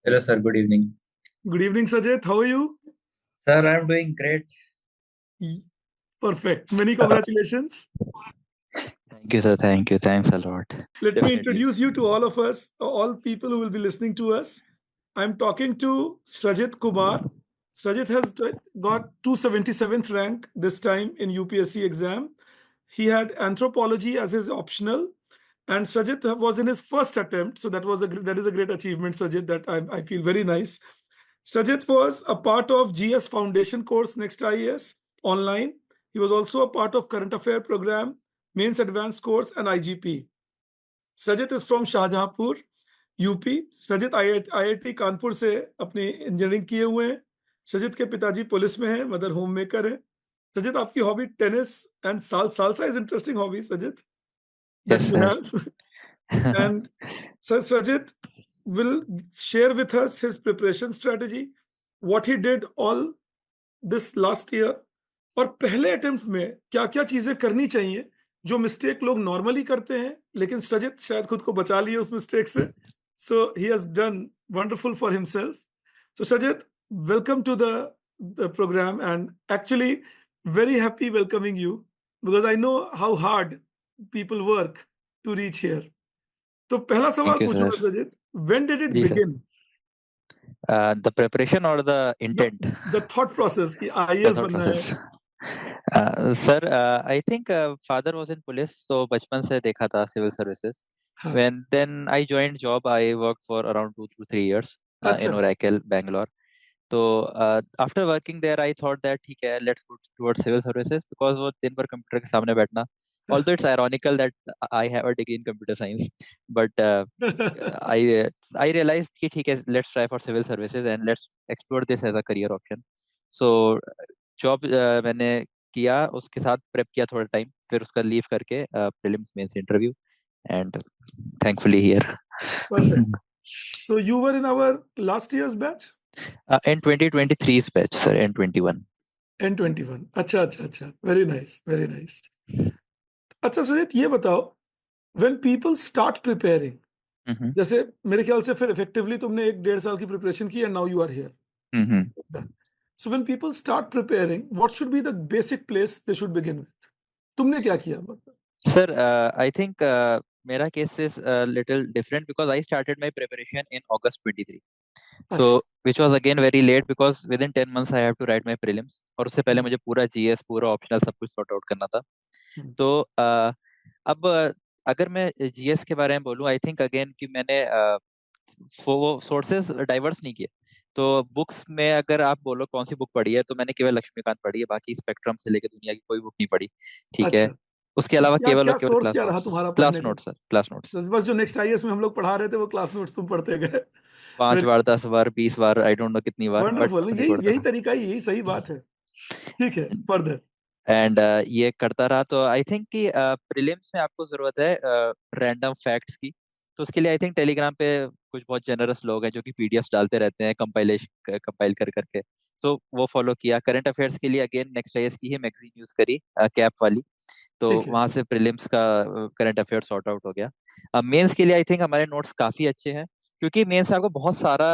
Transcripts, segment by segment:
Hello, sir. Good evening. Good evening, Sajid. How are you? Sir, I'm doing great. Y- Perfect. Many congratulations. Thank you, sir. Thank you. Thanks a lot. Let me Definitely. introduce you to all of us, all people who will be listening to us. I'm talking to Srajit Kumar. Srajit has got 277th rank this time in UPSC exam. He had anthropology as his optional, and Srajit was in his first attempt. So that is a great achievement, Srajit. That I feel very nice. Srajit was a part of GS Foundation course Next IAS online. He was also a part of current affair program, mains advanced course, and IGP. Srajit is from Shahjahanpur UP. Sajith IIT Kanpur से अपनी engineering किए हुए हैं. सजित के पिताजी police में हैं, mother home maker है. सजित, आपकी hobby tennis and salsa is interesting hobby, Sajith, that Yes, you sir. have. And Srajit will share with us his preparation strategy, what he did all this last year, और पहले attempt में क्या क्या चीजें करनी चाहिए जो मिस्टेक लोग नॉर्मली करते हैं, लेकिन सजित शायद खुद को बचा लिए उस मिस्टेक से. So he has done wonderful for himself. So Sajid, welcome to the program, and actually very happy welcoming you because I know how hard people work to reach here. तो पहला सवाल Thank you, sir. पूछूंगा Sajith, when did it ji sir. begin? The preparation or the intent? The thought process कि The IAS thought बनना process. है. Sir, I think father was in police, so बचपन से देखा था civil services. हाँ. Then I joined job, I worked for around 2 to 3 years in अच्छा. Oracle, Bangalore. So after working there, I thought that ठीक है, let's go towards civil services because वो दिन भर कंप्यूटर के सामने बैठना. Although it's ironical that I have a degree in computer science, but I realized कि ठीक है, let's try for civil services and let's explore this as a career option. So job मैंने किया, उसके साथ प्रेप किया थोड़ा टाइम, फिर उसका लीव करके prelims mains interview and thankfully here. Perfect. So you were in our last year's batch? In 2023's batch, sir, N21. N21. अच्छा अच्छा अच्छा. Very nice. Very nice. अच्छा सजित, ये बताओ, when people start preparing, Mhm. जैसे मेरे ख्याल से फिर effectively तुमने 1-1.5 साल की प्रिपरेशन की and now you are here. Mhm. Done. So when people start preparing, what should be the basic place they should begin with? तुमने क्या किया मतलब? Sir, I think मेरा case is a little different because I started my preparation in August 23. So, अच्छा. which was again very late because within 10 months I have to write my prelims. और उससे पहले मुझे पूरा GS, पूरा optional सब कुछ sort out करना था. तो अब अगर मैं GS के बारे में बोलूँ, आई थिंक अगेन कि मैंने वो सोर्सेज डाइवर्स नहीं किए. तो बुक्स में अगर आप बोलो कौन सी बुक पढ़ी है, तो मैंने केवल लक्ष्मीकांत पढ़ी है, बाकी स्पेक्ट्रम से लेकर दुनिया की कोई बुक नहीं पढ़ी. ठीक है. अच्छा. उसके अलावा क्या केवल क्या और केवल सोर्स क्लास क्या रहा नोट्स. तुम्हारा क्लास पढ़ने का? Notes sir, class notes. बस जो नेक्स्ट आईएएस में हम लोग पढ़ा रहे थे वो क्लास नोट्स तुम पढ़ते गए. 5 Very bar 10 bar 20 bar, I don't know कितनी बार, बट वंडरफुल. नहीं यही पढ़ता यही था. तरीका है, यही सही बात है. ठीक है, फर्दर. एंड ये करता रहा. तो आई थिंक कि प्रीलिम्स में आपको जरूरत है रैंडम फैक्ट्स की. तो उसके लिए आई थिंक टेलीग्राम पे कुछ बहुत जेनरस लोग हैं जो कि पीडीएफ डालते रहते हैं कंपाइल कर करके. तो वो फॉलो किया. करंट अफेयर्स के लिए अगेन नेक्स्ट आईएएस की ही मैगजीन यूज करी, कैप वाली. तो ठीक है. वहां से प्रीलिम्स का करंट अफेयर सॉर्ट आउट हो गया. अब मेंस के लिए आई थिंक हमारे नोट्स काफी अच्छे हैं, क्योंकि मेंस आपको बहुत सारा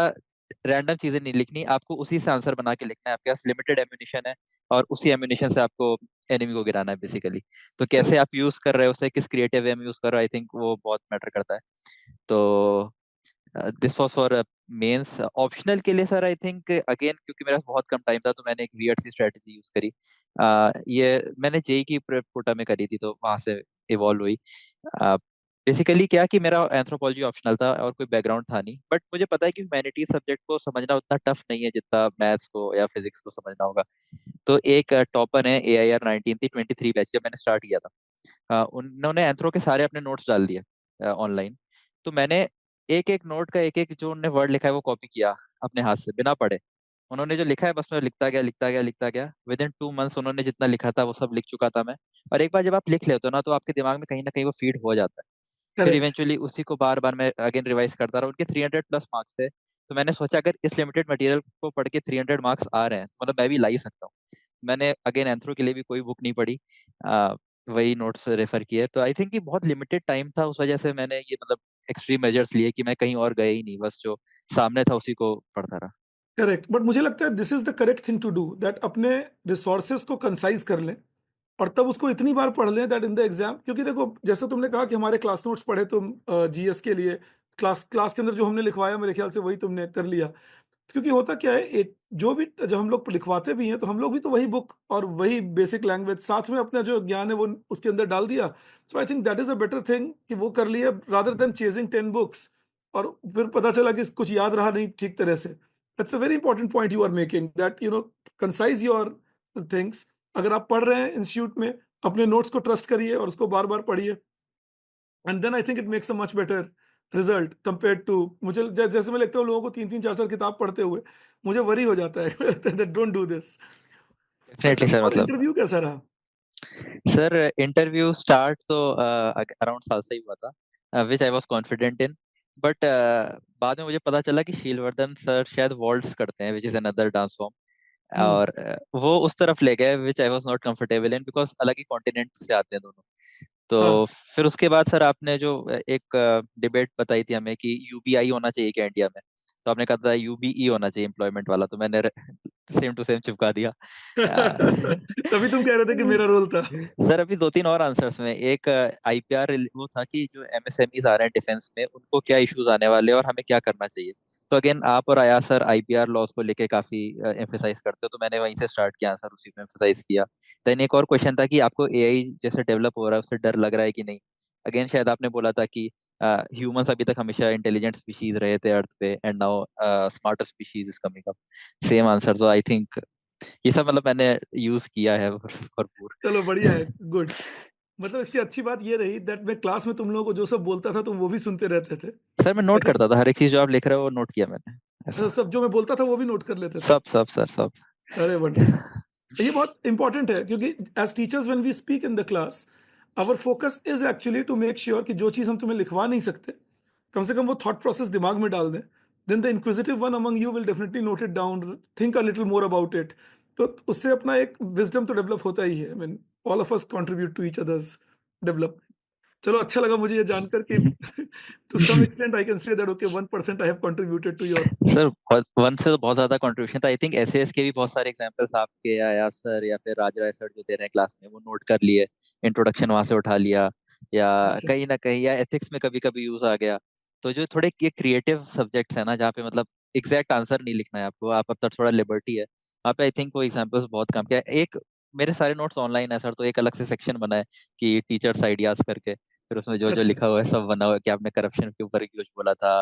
रैंडम चीजें नहीं लिखनी, आपको उसी से आंसर बना के लिखना है. आपके पास लिमिटेड एम्यूनिशन है और उसी एम्यूनिशन से आपको एनिमी को गिराना है बेसिकली. तो कैसे आप यूज कर रहे हो उसे, किस क्रिएटिव वे में यूज कर रहे हो, आई थिंक वो बहुत मैटर करता है. तो this was for mains. Optional के लिए सर आई थिंक अगेन क्योंकि मेरा बहुत कम टाइम था, तो मैंने एक वियर्ड सी स्ट्रेटजी यूज करी. ये मैंने जेई की कोटा में करी थी, तो वहां से इवॉल्व हुई. बेसिकली क्या कि मेरा एंथ्रोपोलॉजी ऑप्शनल था और कोई बैकग्राउंड था नहीं, बट मुझे पता है कि ह्यूमैनिटीज सब्जेक्ट को समझना उतना टफ नहीं है जितना मैथ्स को या फिजिक्स को समझना होगा. तो एक टॉपर है AIR 19 थी 23 बैच, जब मैंने स्टार्ट किया था. उन्होंने एंथ्रो के सारे अपने नोट्स डाल दिए ऑनलाइन. तो मैंने एक एक नोट का एक एक जो उन्होंने वर्ड लिखा है वो कॉपी किया अपने हाथ से बिना पढ़े. उन्होंने जो लिखा है बस मैं लिखता गया लिखता गया लिखता गया. विद इन 2 मंथ्स उन्होंने जितना लिखा था वो सब लिख चुका था मैं. और एक बार जब आप लिख लेते हो ना, तो आपके दिमाग में कहीं ना कहीं वो फीड हो जाता है. फिर करेक्ट. इवेंचुअली उसी को बार बार मैं अगेन रिवाइज करता रहा. उनके 300 प्लस मार्क्स थे. तो मैंने सोचा अगर इस लिमिटेड मटेरियल को पढ़ के 300 मार्क्स आ रहे हैं, तो मतलब मैं भी ला ही सकता हूँ. मैंने अगेन एंथ्रो के लिए भी कोई बुक नहीं पढ़ी, वही नोट्स रेफर किए. तो आई थिंक कि बहुत लिमिटेड टाइम था, उस वजह से मैंने ये मतलब एक्सट्रीम मेजर्स लिए कि मैं कहीं और गया ही नहीं, बस जो सामने था उसी को पढ़ता रहा। करेक्ट, बट मुझे लगता है this is the correct thing to do, that अपने रिसोर्सेज को कंसाइज कर लें और तब उसको इतनी बार पढ़ लें दैट इन द एग्जाम, क्योंकि देखो जैसे तुमने कहा कि हमारे क्लास नोट्स पढ़े तुम जीएस के लिए, क्लास क्लास के अंदर जो हमने लिखवाया मेरे ख्याल से वही तुमने कर लिया। क्योंकि होता क्या है, जो भी जब हम लोग लिखवाते भी हैं तो हम लोग भी तो वही बुक और वही बेसिक लैंग्वेज साथ में अपना जो ज्ञान है वो उसके अंदर डाल दिया। So I think that is a better thing कि वो कर लिया रादर देन चेजिंग 10 बुक्स और फिर पता चला कि कुछ याद रहा नहीं ठीक तरह से। That's a very important point you are making, that concise your things. अगर आप पढ़ रहे हैं इंस्टीट्यूट में, अपने नोट्स को ट्रस्ट करिए और उसको बार बार पढ़िए, and then I think it makes a much better result compare to, मुझे जैसे मैं लिखता हूँ लोगों को 3-3 4-4 किताब पढ़ते हुए मुझे वरी हो जाता है। Don't do this. अच्छा, डेफिनेटली सर, और मतलब इंटरव्यू कैसा रहा? सर इंटरव्यू स्टार्ट तो अराउंड साल से ही हुआ था, which I was confident in, but बाद में मुझे पता चला कि शीलवर्धन सर शायद वॉल्ट्स करते हैं, which is another dance form, hmm. और वो उस तरफ ले गए which I was not comfortable in, because अलग ही कॉन्टिनेंट से आते हैं दोनों। तो हाँ। फिर उसके बाद सर आपने जो एक डिबेट बताई थी हमें कि यूबीआई होना चाहिए क्या इंडिया में, तो आपने कहा था यूबीई होना चाहिए एम्प्लॉयमेंट वाला, तो मैंने सेम टू सेम चिपका दिया। तभी तुम कह रहे थे कि मेरा रोल था। सर अभी दो तीन और आंसर्स में, एक आईपीआर वो था कि जो एमएसएमईज आ रहे हैं डिफेंस में उनको क्या इश्यूज आने वाले हैं और हमें क्या करना चाहिए। तो अगेन आप और आया सर आईपीआर लॉस को लेके काफी एम्फेसाइज करते हो, तो मैंने वहीं से स्टार्ट किया आंसर, उसी में एम्फेसाइज किया। देन एक और क्वेश्चन था कि आपको एआई जैसे डेवलप हो रहा है उससे डर लग रहा है कि नहीं। अगेन शायद आपने बोला था कि ह्यूमंस अभी तक हमेशा इंटेलिजेंट स्पीशीज रहे थे अर्थ पे, and now smarter species is coming up. Same answer, तो आई थिंक ये सब मतलब मैंने यूज किया है भरपूर। चलो बढ़िया है, गुड। मतलब इसकी अच्छी बात ये रही दैट मैं क्लास में तुम लोगों को जो सब बोलता था तुम वो भी सुनते रहते थे। सर मैं आई नोट थिंक करता था, हर एक चीज जो आप लिख रहे हो वो नोट किया मैंने, ऐसा। सब जो मैं बोलता था वो भी नोट कर लेते थे। सब सब सर सब। अरे वंडरफुल। ये बहुत इंपॉर्टेंट है क्योंकि as teachers when we speak in the class our focus is actually to make sure कि जो चीज़ हम तुम्हें लिखवा नहीं सकते कम से कम वो थॉट प्रोसेस दिमाग में डाल दें। Then the inquisitive one among you will definitely note it down, think a little more about it. तो उससे अपना एक विजडम तो डेवलप होता ही है। I mean all of us contribute to each others development. चलो अच्छा लगा मुझे ये जानकर कि to some extent I can say that okay 1% I have contributed to your. Sir one से तो बहुत ज्यादा कंट्रीब्यूशन था, आई थिंक एसएएस के भी बहुत सारे एग्जांपल्स आपके आया सर या फिर राज राय सर जो दे रहे हैं क्लास में वो नोट कर लिए, इंट्रोडक्शन वहां से उठा लिया, या कहीं ना कहीं या एथिक्स में कभी कभी यूज आ गया। तो जो थोड़े ये क्रिएटिव सब्जेक्ट्स है ना जहाँ पे मतलब एग्जैक्ट आंसर नहीं लिखना है आपको, आप अब तक थोड़ा लिबर्टी है, वहाँ पे आई थिंक वो एग्जांपल्स बहुत काम किया। एक मेरे सारे नोट्स ऑनलाइन है सर, तो एक अलग से सेक्शन बना है कि टीचर्स आइडियाज करके, फिर उसमें जो जो अच्छा। लिखा हुआ है सब बना हुआ है कि आपने करप्शन के ऊपर कुछ बोला था,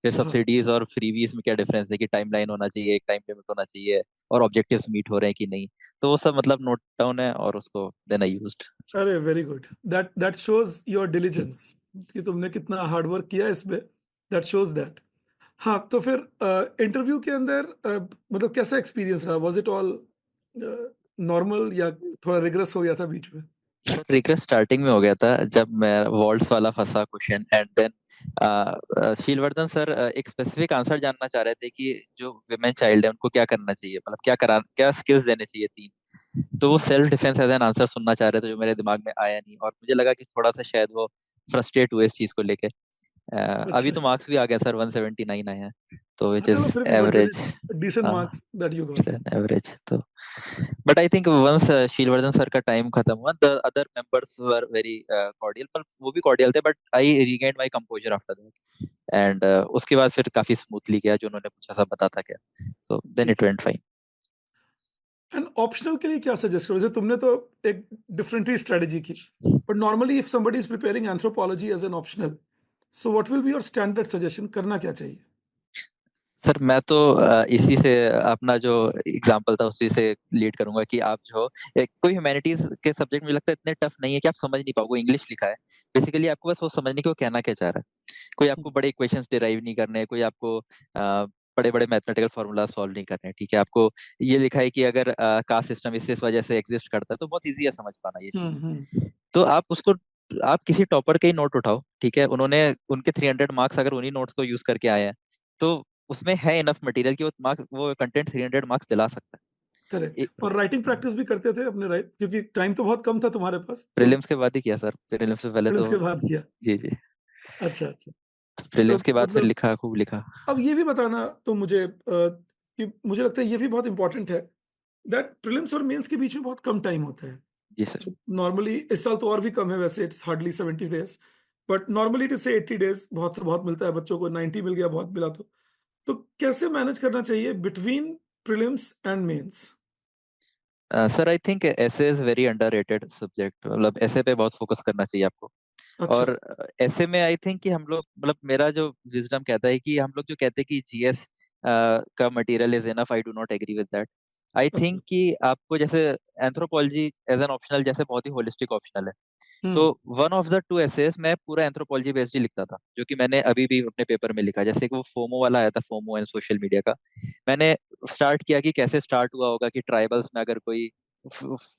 फिर हाँ। सब्सिडीज और फ्रीवीज में क्या डिफरेंस है, कि टाइमलाइन होना चाहिए, एक टाइम लिमिट होना चाहिए, और ऑब्जेक्टिव्स मीट हो रहे हैं कि नहीं। तो वो सब मतलब नोट डाउन है और उसको देन आई यूज्ड। अरे very good, that that shows your diligence कि तुमने कितना हार्ड वर्क किया इस पे। That shows that. हाँ, तो फिर इंटरव्यू के अंदर मतलब कैसा एक्सपीरियंस रहा? वाज इट ऑल नॉर्मल या थोड़ा रिग्रेस हो गया था बीच में? सर रिक्वेस्ट स्टार्टिंग में हो गया था जब मैं वॉल्ट्स वाला फंसा question, and then Sheelvardhan sir एक स्पेसिफिक आंसर जानना चाह रहे थे कि जो विमेन चाइल्ड है उनको क्या करना चाहिए, मतलब क्या स्किल्स देने चाहिए तीन। तो वो hmm. Self defence as an answer सुनना चाह रहे थे जो मेरे दिमाग में आया नहीं, और मुझे लगा कि थोड़ा सा शायद वो फ्रस्ट्रेट हुए इस चीज को लेके। अभी अच्छा। तो मार्क्स भी आ गया सर, 179 आए हैं, तो विच हाँ, चलो इज फिर भी good, average. It's decent marks that you got. Average तो, but I think once Sheelvardhan sir का टाइम खत्म हुआ, the other members were very cordial, पर वो भी कॉर्डियल थे, but I regained my composure after that, and उसके बाद फिर काफी स्मूथली गया, जो उन्होंने पूछा सब बताता गया, तो देन ठीक इट है। Went fine. एंड ऑप्शनल के लिए क्या सजेस्ट करोगे? जैसे तुमने तो एक डिफरेंट ही स्ट्रेटजी की, but normally if somebody is preparing anthropology as an optional, so what will be your standard suggestion, करना क्या चाहिए? सर मैं तो इसी से अपना जो एग्जाम्पल था उसी से लीड करूंगा कि आप जो कोई ह्यूमैनिटीज के सब्जेक्ट मुझे लगता है इतने टफ नहीं है कि आप समझ नहीं पाओगे, इंग्लिश लिखा है, बेसिकली आपको बस वो समझने की वो कहना क्या चाह रहा है। कोई आपको बड़े इक्वेशंस डिराइव नहीं करने हैं, कोई आपको बड़े बड़े मैथमेटिकल फॉर्मूला सॉल्व नहीं करने हैं, ठीक है। आपको ये लिखा है कि अगर कास्ट सिस्टम इस वजह से एग्जिस्ट करता है, तो बहुत ईजी है समझ पाना ये चीज। हम्म। तो आप उसको, आप किसी टॉपर के ही नोट उठाओ, ठीक है, उन्होंने उनके 300 मार्क्स अगर उन्हीं नोट्स को यूज करके आए हैं, तो उसमें है इनफ मटेरियल कि वो मार्क्स, वो कंटेंट 300 मार्क्स दिला सकता करेक्ट। है। और राइटिंग प्रैक्टिस भी करते थे अपने, राइट? क्योंकि टाइम तो बहुत कम था तुम्हारे पास, तो प्रीलिम्स के बाद ही किया सर, प्रीलिम्स से पहले फिर तो। उसके बाद किया। जी जी। अच्छा अच्छा। प्रीलिम्स के बाद फिर मतलब लिखा, खूब लिखा। अब ये भी बताना तो मुझे कि मुझे लगता है ये भी बहुत इंपॉर्टेंट है दैट प्रीलिम्स और मेंस के बीच में बहुत कम टाइम होता है। जी सर। नॉर्मली इस साल तो और भी कम है वैसे, it's hardly 70 days, but normally it is से 80 डेज, बहुत से बहुत मिलता है बच्चों को, 90 मिल गया बहुत मिला तो कैसे मैनेज करना चाहिए between prelims and mains? Sir I think essay is very underrated subject, मतलब ऐसे पे बहुत फोकस करना चाहिए आपको। अच्छा। और ऐसे में आई थिंक कि हम लोग, मतलब मेरा जो विजडम कहता है कि हम लोग जो कहते हैं कि जीएस का material is enough, I do not agree with that. I अच्छा। थिंक कि आपको जैसे एंथ्रोपोलॉजी एज एन ऑप्शनल जैसे बहुत ही होलिस्टिक ऑप्शनल है। तो hmm. One of the two aces मैं पूरा एंथ्रोपोलॉजी बेस्ड ही लिखता था, जो कि मैंने अभी भी अपने पेपर में लिखा। जैसे कि वो फोमो वाला आया था, फोमो एंड सोशल मीडिया का, मैंने स्टार्ट किया कि कैसे स्टार्ट हुआ होगा कि ट्राइबल्स में अगर कोई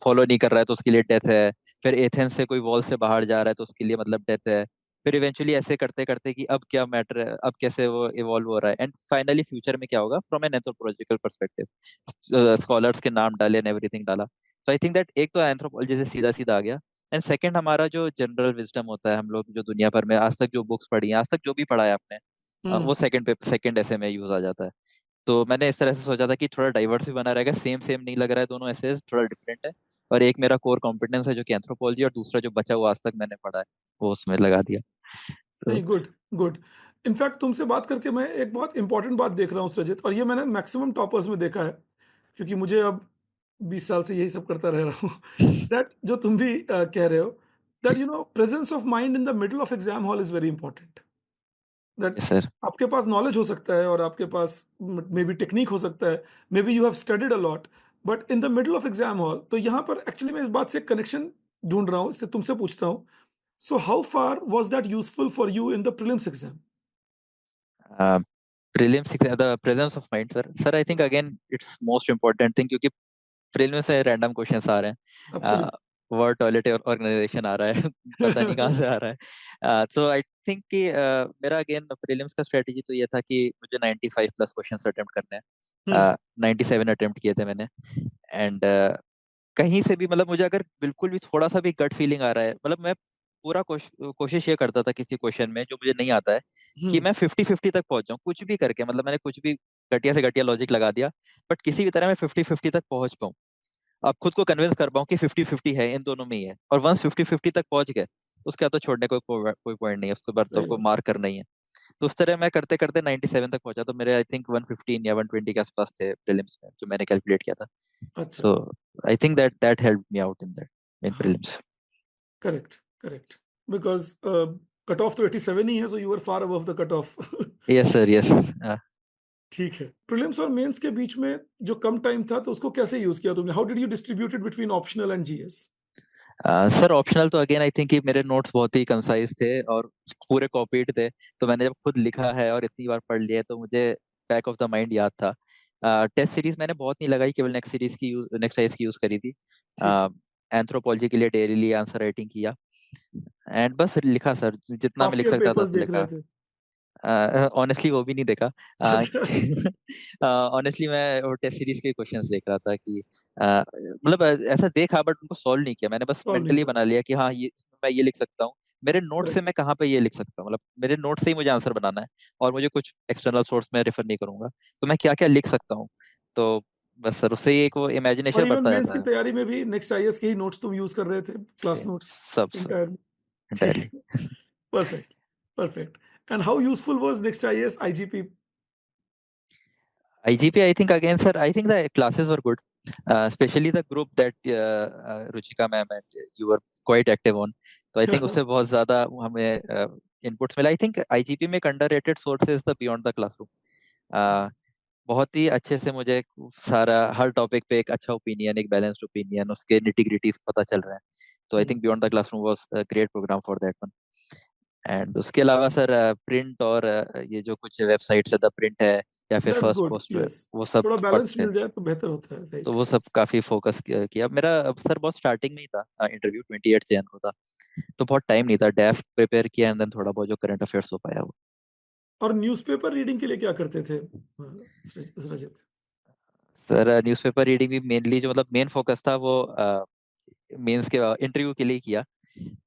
फॉलो नहीं कर रहा है तो उसके लिए डेथ है। फिर एथेंस से कोई वॉल से बाहर जा रहा है तो उसके लिए मतलब डेथ है। फिर इवेंचुअली ऐसे करते करते कि अब क्या मैटर है, अब कैसे वो इवॉल्व हो रहा है, एंड फाइनली फ्यूचर में क्या होगा from an anthropological perspective. Scholars के नाम डाले एंड एवरीथिंग डाला। तो आई थिंक दैट एक तो एंथ्रोपोलॉजी से सीधा सीधा आ गया। एंड सेकंड, हमारा जो जनरल विजडम होता है, हम लोग जो दुनिया भर में आज तक जो बुक्स पढ़ी हैं, आज तक जो भी पढ़ा है आपने, हम्म। वो सेकंड ऐसे में यूज आ जाता है। तो मैंने इस तरह से सोचा था कि थोड़ा डाइवर्स भी बना रहेगा, सेम सेम नहीं लग रहा है, दोनों ऐसे थोड़ा डिफरेंट है। और एक मेरा कोर कॉम्पिटेंस है जो कि एंथ्रोपोलॉजी, और दूसरा जो बचा हुआ आज तक मैंने पढ़ा है वो उसमें लगा दिया। तो नहीं, गुड, गुड। इनफैक्ट तुमसे बात करके मैं एक बहुत इंपॉर्टेंट बात देख रहा हूँ सृजित, और ये मैंने मैक्सिमम टॉपर्स में देखा है, क्योंकि मुझे अब 20 साल से यही सब करता रह रहा हूँ। दैट जो तुम भी कह रहे हो, that you know presence of mind in the middle of exam hall is very important. That yes sir. आपके पास नॉलेज हो सकता है और आपके पास मे बी टेक्निक हो सकता है, may be you have studied a lot, but in the middle of exam hall, तो यहाँ पर एक्चुअली मैं इस बात से कनेक्शन ढूंढ रहा हूँ, इससे तुमसे पूछता हूँ, so how far was that useful for you in the prelims exam? Prelims, the presence of mind sir, I think again it's most important thing, क्योंकि प्रीलिम्स से रैंडम क्वेश्चंस आ रहे हैं। एब्सोल्यूट। वर्ल्ड टॉयलेट ऑर्गेनाइजेशन आ रहा है पता नहीं कहाँ से आ रहा है। तो आई थिंक कि मेरा अगेन प्रीलिम्स का स्ट्रेटेजी तो ये था कि मुझे 95 प्लस क्वेश्चंस अटेम्प्ट करने हैं। हम्म। 97 अटेम्प्ट किए थे मैंने। एंड कहीं से भी, मतलब मुझे अगर बिल्कुल भी थोड़ा सा भी गट फीलिंग आ रहा है, मतलब मैं पूरा कोशिश ये करता था किसी क्वेश्चन में जो मुझे नहीं आता है कि हम्म। मैं 50-50 तक पहुंच जाऊं, कुछ भी करके, मतलब मैंने कुछ भी घटिया से घटिया लॉजिक लगा दिया, बट किसी भी तरह मैं 50-50 तक पहुंच पाऊं। आप खुद को कन्विंस कर पाऊं कि 50-50 है, इन दोनों में ही है। और वंस 50-50 तक पहुंच गए, उसके बाद तो छोड़ने को कोई पॉइंट नहीं है, उसके बाद तो सही आपको बात। मार्क करना ही है। तो उस तरह मैं करते करते 97 तक पहुंचा, तो मेरे आई थिंक 115 या 120 के आसपास थे प्रीलिम्स में, जो मैंने कैलकुलेट किया था। अच्छा। So I think that helped me out in that, in हाँ। prelims. Correct, correct. Because cut off तो 87 ही है, so you are far above the cut off. Yes sir, yes. Uh, ठीक है। प्रीलिम्स और मेंस के बीच में जो कम टाइम था, तो उसको कैसे यूज किया तुमने? How did you distribute it between optional and GS? Sir optional तो अगेन आई थिंक कि मेरे नोट्स बहुत ही कंसाइज थे और पूरे कॉपीड थे। तो मैंने जब खुद लिखा है और इतनी बार पढ़ लिया है, तो मुझे बैक ऑफ द माइंड याद था। टेस्ट सीरीज मैंने बहुत नहीं लगाई, केवल नेक्स्ट साइज की यूज करी थी। ठीक है। एंथ्रोपोलॉजी के लिए डेली आंसर राइटिंग किया, एंड बस लिखा सर, जितना मैं पास्ट लिख ईयर सकता था पेपर्स तो देख रहे लिखा। थे? ऑनेस्टली वो भी नहीं देखा। अच्छा। ऑनेस्टली मैं वो टेस्ट सीरीज के क्वेश्चंस देख रहा था कि मतलब ऐसा देखा, बट उनको सॉल्व नहीं किया। मैंने बस सॉल्व नहीं मेंटली कर बना लिया कि हाँ, ये इसमें मैं ये लिख सकता हूँ। मेरे नोट से करेक्ट। मैं कहाँ पे ये लिख सकता हूँ, मतलब मेरे नोट से ही मुझे आंसर बनाना है, और मुझे कुछ एक्सटर्नल सोर्स में रेफर नहीं करूंगा। तो मैं क्या क्या लिख सकता हूँ, तो बस सर उससे ही एक वो और इमेजिनेशन इवन बढ़ता मेंस की जाता है। तैयारी में भी नेक्स्ट आईएएस के ही नोट्स तुम यूज कर रहे थे, क्लास से- नोट्स सब सब इंटायरली? ठीक entirely. है। Perfect, perfect. And how useful was next IAS IGP? IGP, I think again, sir, I think the classes were good, especially the group that Ruchika ma'am and you were quite active on. तो I think उससे बहुत ज़्यादा हमें inputs मिला। I think IGP में एक underrated source is the beyond the classroom. बहुत ही अच्छे से मुझे सारा हर टॉपिक पे एक अच्छा ओपिनियन, एक बैलेंस्ड ओपिनियन, उसके निटी ग्रिटीज पता चल रहे हैं। तो I think beyond the classroom was a great programme for that one. And उसके अलावा सर प्रिंट और ये जो कुछ वेबसाइट्स है, द प्रिंट है या फिर that's first good, post, yes. वो सब थोड़ा बैलेंस पढ़ते। मिल जाए तो बेहतर होता है, तो राइट? वो सब काफी फोकस किया मेरा। सर बहुत स्टार्टिंग में ही था, इंटरव्यू 28 जैन को था, तो बहुत टाइम नहीं था। डेफ प्रिपेयर किया एंड देन थोड़ा बहुत जो करंट अफेयर्स हो पाया वो। और न्यूज़पेपर रीडिंग के लिए क्या करते थे रजत? सर न्यूज़पेपर रीडिंग भी मेनली, जो मतलब मेन फोकस था वो मेंस के इंटरव्यू के लिए किया।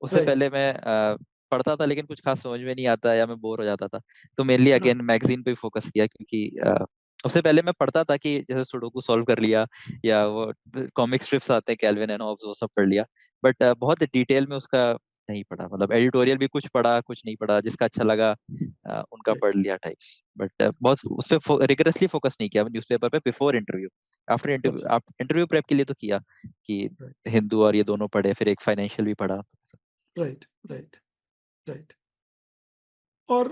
उससे राइट। पहले मैं पढ़ता था लेकिन कुछ खास समझ में नहीं आता या मैं बोर हो जाता था, तो मेनली हाँ, अगेन मैगजीन पे फोकस किया, क्योंकि उससे पहले मैं पढ़ता था कि जैसे सुडोकू सॉल्व कर लिया या वो कॉमिक स्ट्रिप्स आते हैं कैल्विन एंड हॉब्स, वो सब पढ़ लिया, बट बहुत डिटेल में उसका नहीं पढ़ा। मतलब एडिटोरियल भी कुछ पढ़ा, कुछ नहीं पढ़ा, जिसका अच्छा लगा उनका पढ़ राइट। लिया टाइप्स, बट बहुत उस पर रिगरसली फोकस नहीं किया न्यूज़पेपर पे बिफोर इंटरव्यू। आफ्टर इंटरव्यू, अच्छा। आप इंटरव्यू प्रेप के लिए तो किया कि राइट, हिंदू और ये दोनों पढ़े, फिर एक फाइनेंशियल भी पढ़ा। Right, right, right. और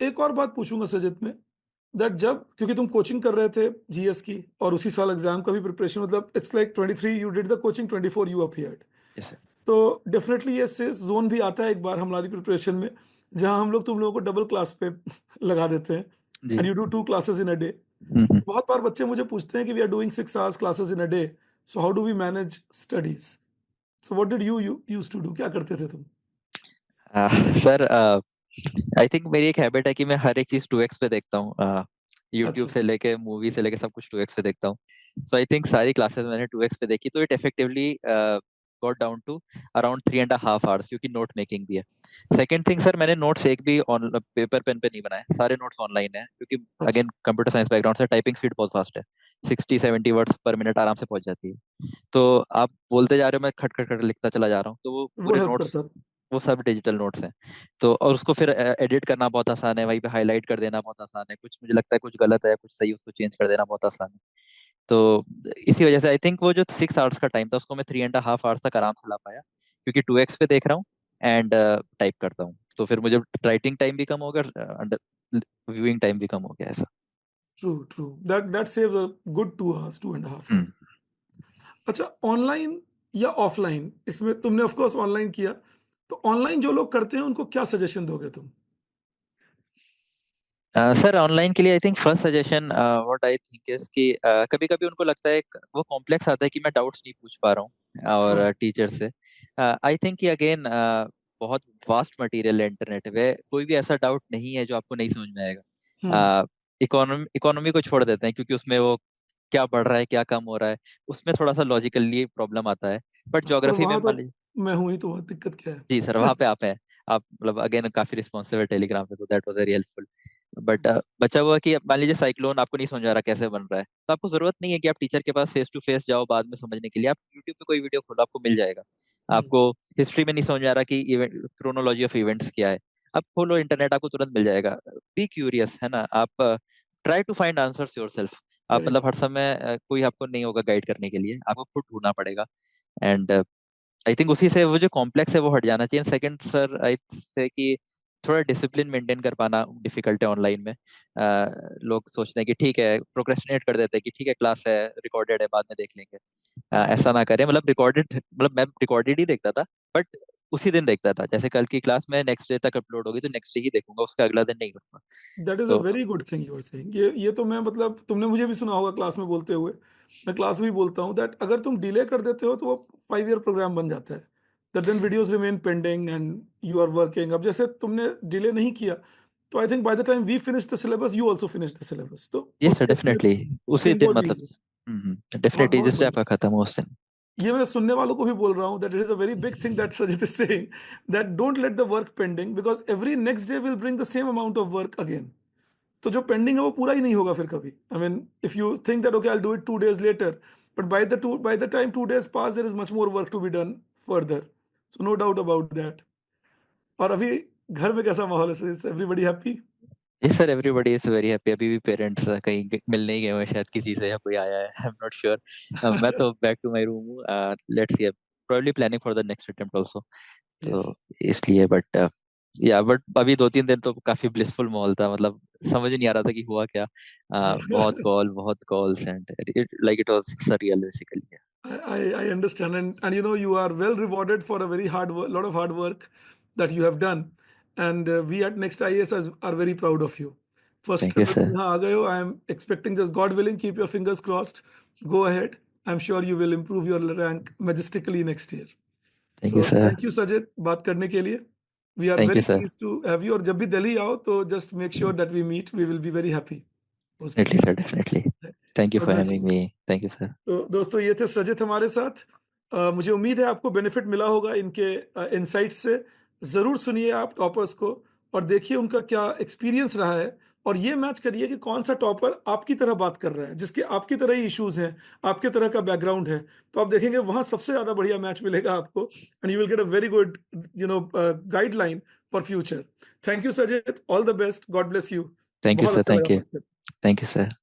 एक और बात पूछूंगा सजित में, दैट जब क्योंकि तुम कोचिंग कर रहे थे जीएस की और उसी साल एग्जाम का भी प्रिपरेशन, मतलब it's like 23 you did the coaching, 24 you appeared. जैसे तो डेफिनेटली ये से जोन भी आता है एक बार हमारी प्रिपरेशन में, जहां हम लोग तुम लोगों को डबल क्लास पे लगा देते हैं, जी। And you do 2 classes in a day. हम्म। बहुत बार बच्चे मुझे पूछते हैं कि we are doing 6 hours classes in a day, so how do we manage studies? So what did you use to do, क्या करते थे तुम? सर आई थिंक मेरी एक हैबिट है कि मैं हर एक चीज 2x पे देखता हूँ। यूट्यूब अच्छा। से लेके मूवी से लेके सब कुछ 2x पे देखता हूँ। सो आई थिंक सारी क्लासेस मैंने 2x पे देखी, तो it effectively got down to around 3.5 hours, क्योंकि नोट मेकिंग भी है। सेकंड थिंग सर, मैंने नोट्स एक भी ऑन पेपर पेन पे नहीं बनाए, सारे नोट्स ऑनलाइन है, क्योंकि अच्छा। अगेन कंप्यूटर साइंस बैकग्राउंड से टाइपिंग स्पीड बहुत फास्ट है, 60-70 वर्ड्स पर मिनट आराम से पहुंच जाती है। तो आप बोलते जा रहे हो, मैं खट खट खट लिखता चला जा रहा हूँ, तो वो वो पूरे हेल्प नोट्स, करता। वो सब डिजिटल नोट्स हैं। तो और उसको फिर एडिट करना बहुत आसान है, वहीं पे हाईलाइट कर देना बहुत आसान है, कुछ मुझे लगता है कुछ गलत है कुछ सही, उसको चेंज कर देना बहुत आसान है। तो इसी वजह से आई थिंक वो जो 6 आवर्स का टाइम था उसको मैं 3.5 आवर्स तक आराम से ला पाया, क्योंकि 2x पे देख रहा हूँ एंड टाइप करता हूँ, तो फिर मुझे राइटिंग टाइम भी कम हो गया, व्यूइंग टाइम भी कम हो गया ऐसा। True, true, that saves a good 2 hours, 2.5 hmm. Hours. अच्छा, ऑनलाइन या ऑफलाइन, इसमें तुमने ऑफ कोर्स ऑनलाइन किया, तो ऑनलाइन जो लोग करते हैं उनको क्या सजेशन दोगे तुम? सर ऑनलाइन के लिए I think first suggestion what I think is कि कभी कभी उनको लगता है वो कॉम्प्लेक्स आता है कि मैं डाउट्स नहीं पूछ पा रहा हूँ हाँ। और टीचर से। आई थिंक कि अगेन बहुत वास्ट मटेरियल है इंटरनेट पे, कोई भी ऐसा डाउट नहीं है जो आपको नहीं समझ में हम्म। आएगा। इकोनॉमी को छोड़ देते हैं, क्योंकि उसमें वो क्या बढ़ रहा है क्या कम हो रहा है, उसमें थोड़ा सा लॉजिकली प्रॉब्लम आता है। बट और ज्योग्राफी में वहां तो मान लीजिए, मैं हूं ही, तो वहाँ दिक्कत क्या जी सर है? वहाँ पे आप हैं, आप मतलब अगेन काफी रिस्पॉन्सिव है टेलीग्राम पे, तो that was very helpful. But बचा हुआ कि मान लीजिए साइक्लोन आपको नहीं समझ आ रहा कैसे बन रहा है, तो आपको जरूरत नहीं है कि आप टीचर के पास फेस टू फेस जाओ बाद में समझने के लिए, आप यूट्यूब पे कोई वीडियो खोलो आपको मिल जाएगा। हम्म, आपको हिस्ट्री में नहीं समझ में आ रहा कि क्रोनोलॉजी ऑफ इवेंट्स क्या है, आप खोलो इंटरनेट, आपको तुरंत मिल जाएगा। बी क्यूरियस, है ना, आप try to find answers yourself. आप वेरी मतलब गुड। हर समय कोई आपको नहीं होगा गाइड करने के लिए, आपको खुद ढूंढना पड़ेगा। एंड आई थिंक उसी से वो जो कॉम्प्लेक्स है वो हट जाना चाहिए। सेकंड सर आई से कि थोड़ा डिसिप्लिन मेंटेन कर पाना डिफिकल्ट है ऑनलाइन में। लोग सोचते हैं कि ठीक है, प्रोक्रेस्टिनेट कर देते हैं कि ठीक है क्लास है, रिकॉर्डेड है, बाद में देख लेंगे। हाँ। ऐसा ना करें, मतलब रिकॉर्डेड, मतलब मैं रिकॉर्डेड ही देखता था, बट उसी दिन देखता था, जैसे कल की क्लास में नेक्स्ट डे तक अपलोड होगी तो नेक्स्ट डे ही देखूंगा, उसका अगला दिन नहीं करूंगा। दैट इज अ तो very good thing you are saying. ये तो मैं, मतलब तुमने मुझे भी सुना होगा क्लास में बोलते हुए, मैं क्लास में भी बोलता हूँ दैट अगर तुम डिले कर देते हो तो वो 5 ईयर प्रोग्राम बन जाता है, that then videos remain pending and you are working. अब जैसे तुमने डिले नहीं किया, तो I think by the time we finish the syllabus you also finish the syllabus, तो यस उस सर केस में डेफिनेटली, उसी थिंग दिन वाज मतलब इजी। बहुत डेफिनेटली बहुत जिस डे बढ़िया। आपका खत्म हो उस दिन। ये मैं सुनने वालों को भी बोल रहा हूँ that it is a very big thing that Sajith is saying, that don't let the work pending because every next day will bring the same amount of work again. तो जो पेंडिंग है वो पूरा ही नहीं होगा फिर कभी। I mean if you think that okay I will do it 2 days later, but by the time 2 days pass there is much more work to be done further. So no doubt about that. और अभी घर में कैसा माहौल है? Is everybody happy? Yes sir everybody is very happy, अभी भी parents कहीं मिलने ही गए हुए हैं शायद किसी से, या कोई आया है आई एम नॉट श्योर। मैं तो बैक टू माय रूम हूँ, let's see, probably planning for the next attempt also. Yes. तो इसलिए बट बट अभी 2-3 दिन तो काफी ब्लिसफुल माहौल था, मतलब समझ ही नहीं आ रहा था कि हुआ क्या। बहुत calls and it was surreal basically. I understand, and you know you are well rewarded for a very lot of hard work that you have done, and we at Next IAS are very proud of you. First thank step you में तुम sir. यहाँ आ गए हो, I am expecting, just God willing, keep your fingers crossed, go ahead. I'm sure you will improve your rank majestically next year. Thank you So sir. thank you Sajid बात करने के लिए. We are thank you very sir. pleased to have you, और जब भी दिल्ली आओ तो just make sure that we meet. We will be very happy hosting definitely you. Sir definitely. Thank you God for bless having you. Me. Thank you sir. तो दोस्तों ये थे सृजित हमारे साथ। मुझे उम्मीद है आपको बेनिफिट मिला होगा इनके इनसाइट से। जरूर सुनिए आप टॉपर्स को और देखिए उनका क्या एक्सपीरियंस रहा है, और ये मैच करिए कि कौन सा टॉपर आपकी तरह बात कर रहा है, जिसके आपकी तरह ही इश्यूज हैं, आपके तरह का बैकग्राउंड है। तो आप देखेंगे वहां सबसे ज्यादा बढ़िया मैच मिलेगा आपको, and you will get a very good guideline for future. Thank you Sajith, all the best, God bless you. Thank you बहुत सर, अच्छा लगा थैंक यू, बात करके। Thank you sir.